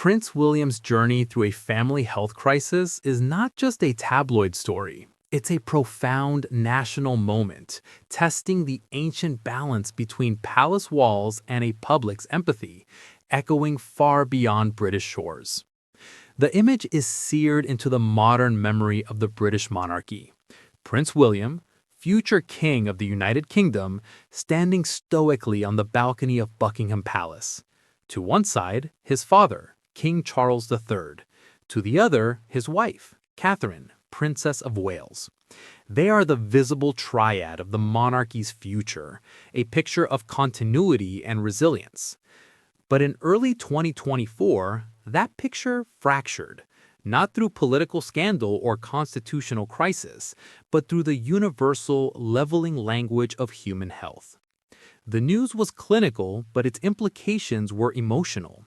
Prince William's journey through a family health crisis is not just a tabloid story. It's a profound national moment, testing the ancient balance between palace walls and a public's empathy, echoing far beyond British shores. The image is seared into the modern memory of the British monarchy. Prince William, future King of the United Kingdom, standing stoically on the balcony of Buckingham Palace. To one side, his father, King Charles III. To the other, his wife, Catherine, Princess of Wales. They are the visible triad of the monarchy's future, a picture of continuity and resilience. But in early 2024, that picture fractured, not through political scandal or constitutional crisis, but through the universal, leveling language of human health. The news was clinical, but its implications were emotional.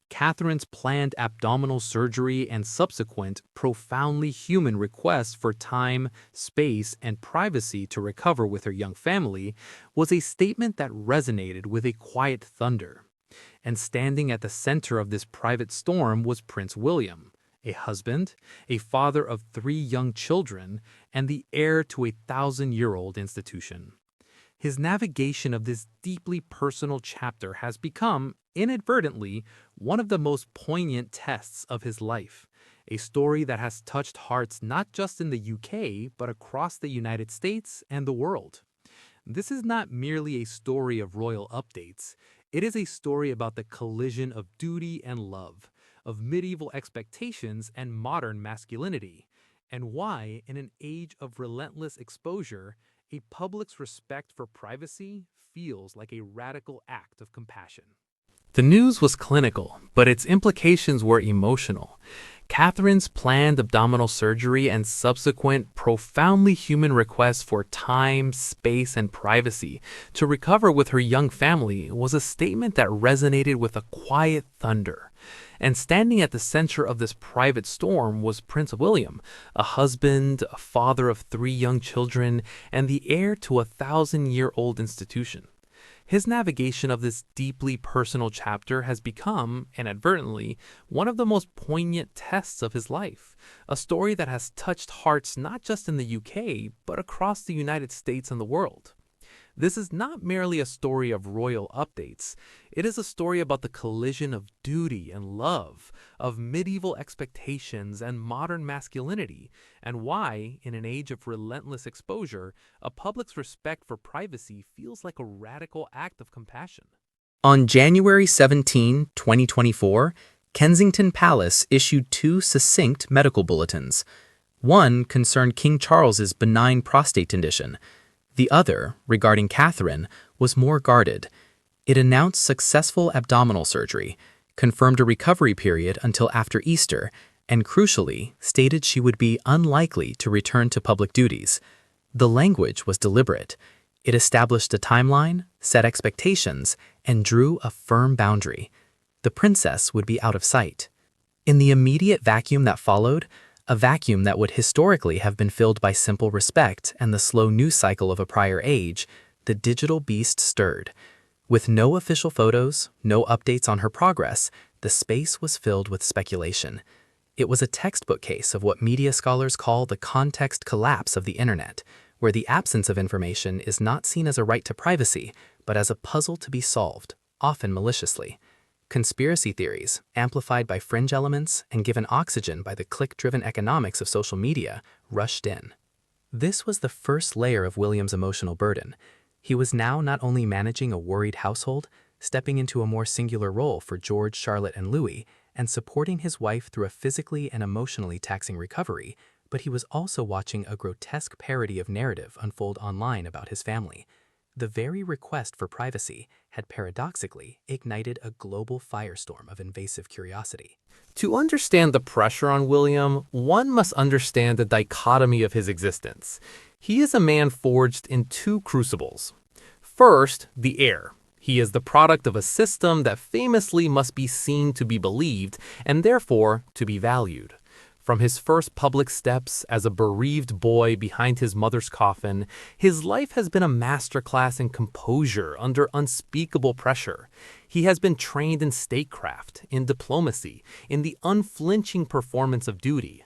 Catherine's planned abdominal surgery and subsequent, profoundly human request for time, space, and privacy to recover with her young family was a statement that resonated with a quiet thunder. And standing at the center of this private storm was Prince William, a husband, a father of 3 young children, and the heir to a 1,000-year-old institution. His navigation of this deeply personal chapter has become, inadvertently, one of the most poignant tests of his life, a story that has touched hearts not just in the UK, but across the United States and the world. This is not merely a story of royal updates. It is a story about the collision of duty and love, of medieval expectations and modern masculinity, and why, in an age of relentless exposure, a public's respect for privacy feels like a radical act of compassion. The news was clinical, but its implications were emotional. Catherine's planned abdominal surgery and subsequent profoundly human request for time, space, and privacy to recover with her young family was a statement that resonated with a quiet thunder. And standing at the center of this private storm was Prince William, a husband, a father of 3 young children, and the heir to a 1,000-year-old institution. His navigation of this deeply personal chapter has become, inadvertently, one of the most poignant tests of his life, a story that has touched hearts not just in the UK, but across the United States and the world. This is not merely a story of royal updates. It is a story about the collision of duty and love, of medieval expectations and modern masculinity, and why, in an age of relentless exposure, a public's respect for privacy feels like a radical act of compassion. On January 17, 2024, Kensington Palace issued 2 succinct medical bulletins. One concerned King Charles's benign prostate condition. The other, regarding Catherine, was more guarded. It announced successful abdominal surgery, confirmed a recovery period until after Easter, and crucially, stated she would be unlikely to return to public duties. The language was deliberate. It established a timeline, set expectations, and drew a firm boundary. The princess would be out of sight. In the immediate vacuum that followed, a vacuum that would historically have been filled by simple respect and the slow news cycle of a prior age, the digital beast stirred. With no official photos, no updates on her progress, the space was filled with speculation. It was a textbook case of what media scholars call the context collapse of the internet, where the absence of information is not seen as a right to privacy, but as a puzzle to be solved, often maliciously. Conspiracy theories, amplified by fringe elements and given oxygen by the click-driven economics of social media, rushed in. This was the first layer of William's emotional burden. He was now not only managing a worried household, stepping into a more singular role for George, Charlotte, and Louis, and supporting his wife through a physically and emotionally taxing recovery, but he was also watching a grotesque parody of narrative unfold online about his family. The very request for privacy had paradoxically ignited a global firestorm of invasive curiosity. To understand the pressure on William, one must understand the dichotomy of his existence. He is a man forged in 2 crucibles. First, the heir. He is the product of a system that famously must be seen to be believed and therefore to be valued. From his first public steps as a bereaved boy behind his mother's coffin, his life has been a masterclass in composure under unspeakable pressure. He has been trained in statecraft, in diplomacy, in the unflinching performance of duty.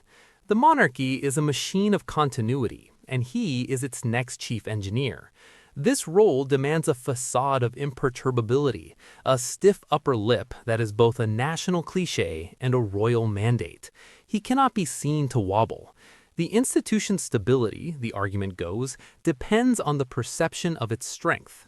The monarchy is a machine of continuity, and he is its next chief engineer. This role demands a facade of imperturbability, a stiff upper lip that is both a national cliché and a royal mandate. He cannot be seen to wobble. The institution's stability, the argument goes, depends on the perception of its strength.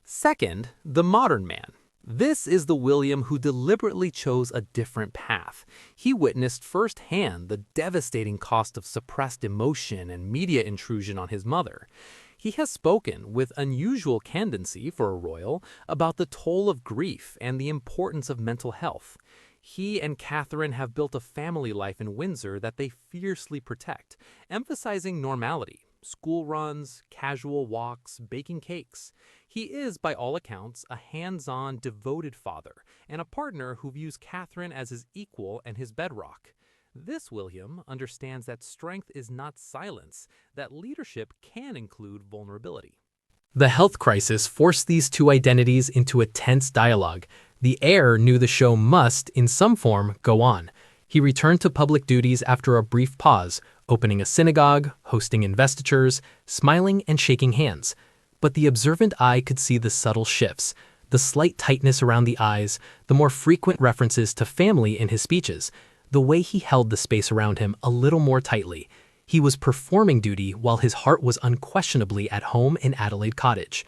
Second, the modern man. This is the William who deliberately chose a different path. He witnessed firsthand the devastating cost of suppressed emotion and media intrusion on his mother. He has spoken with unusual candancy for a royal about the toll of grief and the importance of mental health. He and Catherine have built a family life in Windsor that they fiercely protect, emphasizing normality, school runs, casual walks, baking cakes. He is, by all accounts, a hands-on, devoted father and a partner who views Catherine as his equal and his bedrock. This William understands that strength is not silence, that leadership can include vulnerability. The health crisis forced these two identities into a tense dialogue. The heir knew the show must, in some form, go on. He returned to public duties after a brief pause, opening a synagogue, hosting investitures, smiling and shaking hands. But the observant eye could see the subtle shifts, the slight tightness around the eyes, the more frequent references to family in his speeches, the way he held the space around him a little more tightly. He was performing duty while his heart was unquestionably at home in Adelaide Cottage.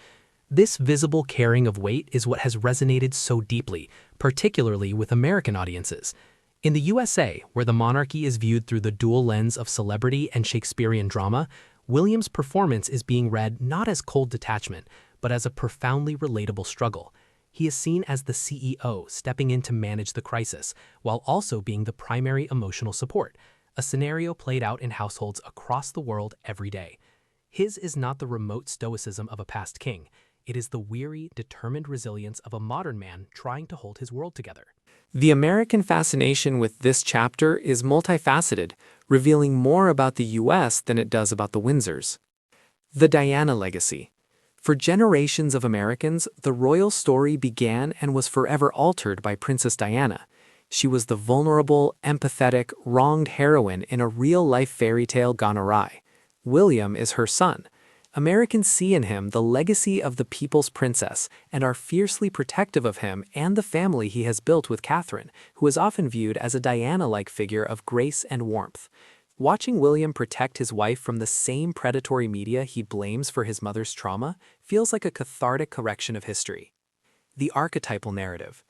This visible carrying of weight is what has resonated so deeply, particularly with American audiences. In the USA, where the monarchy is viewed through the dual lens of celebrity and Shakespearean drama, William's performance is being read not as cold detachment, but as a profoundly relatable struggle. He is seen as the CEO stepping in to manage the crisis, while also being the primary emotional support, a scenario played out in households across the world every day. His is not the remote stoicism of a past king. It is the weary, determined resilience of a modern man trying to hold his world together. The American fascination with this chapter is multifaceted, revealing more about the U.S. than it does about the Windsors. The Diana legacy. For generations of Americans, the royal story began and was forever altered by Princess Diana. She was the vulnerable, empathetic, wronged heroine in a real-life fairy tale gone awry. William is her son. Americans see in him the legacy of the people's princess and are fiercely protective of him and the family he has built with Catherine, who is often viewed as a Diana-like figure of grace and warmth. Watching William protect his wife from the same predatory media he blames for his mother's trauma feels like a cathartic correction of history. The archetypal narrative.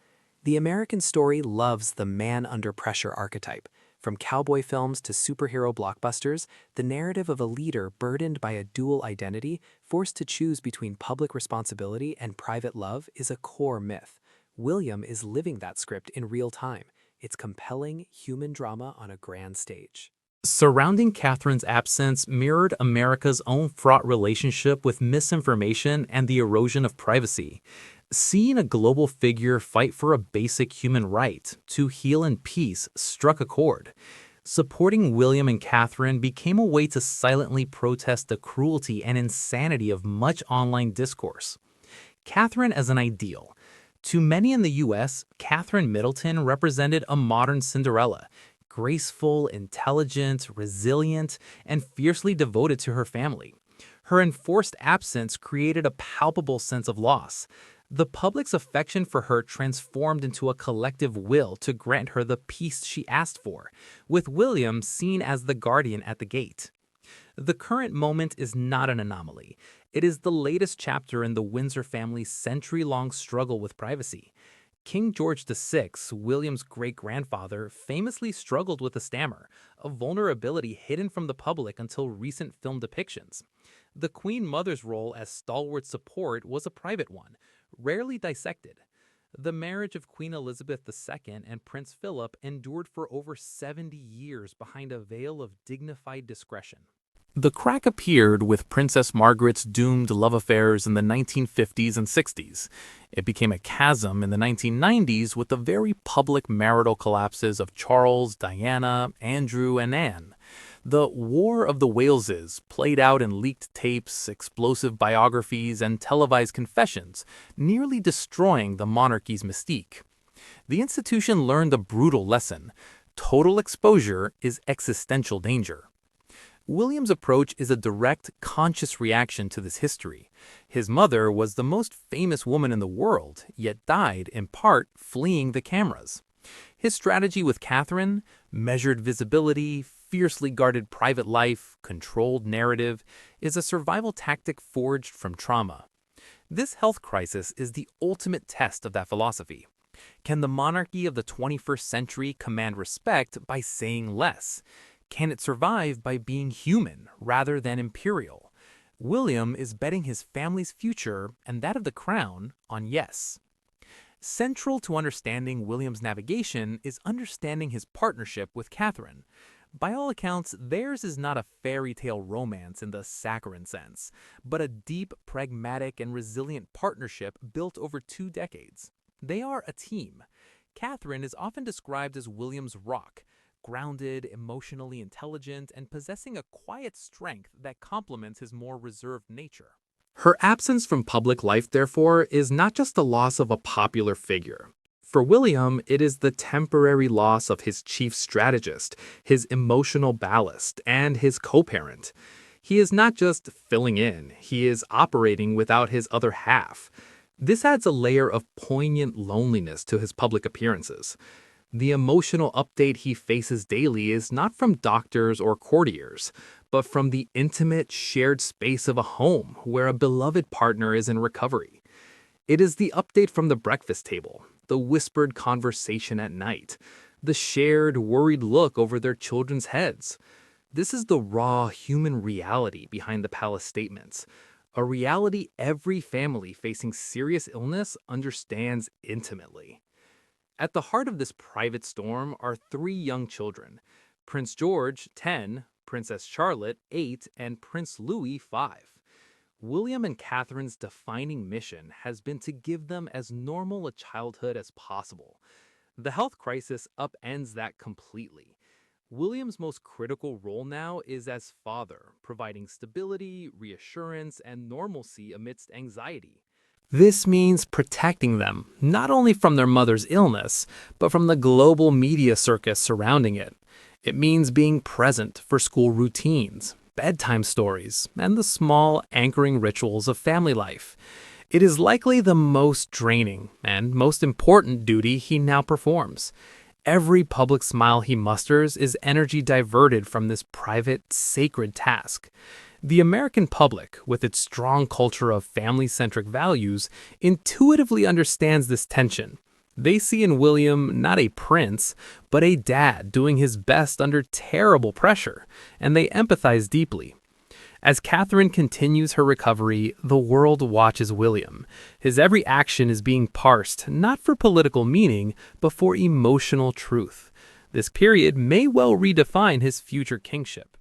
The American story loves the man under pressure archetype. From cowboy films to superhero blockbusters, the narrative of a leader burdened by a dual identity, forced to choose between public responsibility and private love, is a core myth. William is living that script in real time. It's compelling human drama on a grand stage. Surrounding Catherine's absence mirrored America's own fraught relationship with misinformation and the erosion of privacy. Seeing a global figure fight for a basic human right to heal in peace struck a chord. Supporting William and Catherine became a way to silently protest the cruelty and insanity of much online discourse. Catherine as an ideal. To many in the U.S., Catherine Middleton represented a modern Cinderella, graceful, intelligent, resilient, and fiercely devoted to her family. Her enforced absence created a palpable sense of loss. The public's affection for her transformed into a collective will to grant her the peace she asked for, with William seen as the guardian at the gate. The current moment is not an anomaly. It is the latest chapter in the Windsor family's century-long struggle with privacy. King George VI, William's great-grandfather, famously struggled with a stammer, a vulnerability hidden from the public until recent film depictions. The Queen Mother's role as stalwart support was a private one, rarely dissected. The marriage of Queen Elizabeth II and Prince Philip endured for over 70 years behind a veil of dignified discretion. The crack appeared with Princess Margaret's doomed love affairs in the 1950s and 60s. It became a chasm in the 1990s with the very public marital collapses of Charles, Diana, Andrew, and Anne. The War of the Waleses played out in leaked tapes, explosive biographies, and televised confessions, nearly destroying the monarchy's mystique. The institution learned a brutal lesson. Total exposure is existential danger. William's approach is a direct, conscious reaction to this history. His mother was the most famous woman in the world, yet died, in part, fleeing the cameras. His strategy with Catherine, measured visibility, fiercely guarded private life, controlled narrative, is a survival tactic forged from trauma. This health crisis is the ultimate test of that philosophy. Can the monarchy of the 21st century command respect by saying less? Can it survive by being human rather than imperial? William is betting his family's future and that of the crown on yes. Central to understanding William's navigation is understanding his partnership with Catherine. By all accounts, theirs is not a fairy tale romance in the saccharine sense, but a deep, pragmatic, and resilient partnership built over 2 decades. They are a team. Catherine is often described as William's rock, grounded, emotionally intelligent, and possessing a quiet strength that complements his more reserved nature. Her absence from public life, therefore, is not just the loss of a popular figure. For William, it is the temporary loss of his chief strategist, his emotional ballast, and his co-parent. He is not just filling in, he is operating without his other half. This adds a layer of poignant loneliness to his public appearances. The emotional update he faces daily is not from doctors or courtiers, but from the intimate, shared space of a home where a beloved partner is in recovery. It is the update from the breakfast table, the whispered conversation at night, the shared, worried look over their children's heads. This is the raw human reality behind the palace statements, a reality every family facing serious illness understands intimately. At the heart of this private storm are 3 young children: Prince George, 10, Princess Charlotte, 8, and Prince Louis, 5. William and Catherine's defining mission has been to give them as normal a childhood as possible. The health crisis upends that completely. William's most critical role now is as father, providing stability, reassurance, and normalcy amidst anxiety. This means protecting them, not only from their mother's illness, but from the global media circus surrounding it. It means being present for school routines, bedtime stories, and the small anchoring rituals of family life. It is likely the most draining and most important duty he now performs. Every public smile he musters is energy diverted from this private, sacred task. The American public, with its strong culture of family-centric values, intuitively understands this tension. They see in William not a prince, but a dad doing his best under terrible pressure, and they empathize deeply. As Catherine continues her recovery, the world watches William. His every action is being parsed, not for political meaning, but for emotional truth. This period may well redefine his future kingship.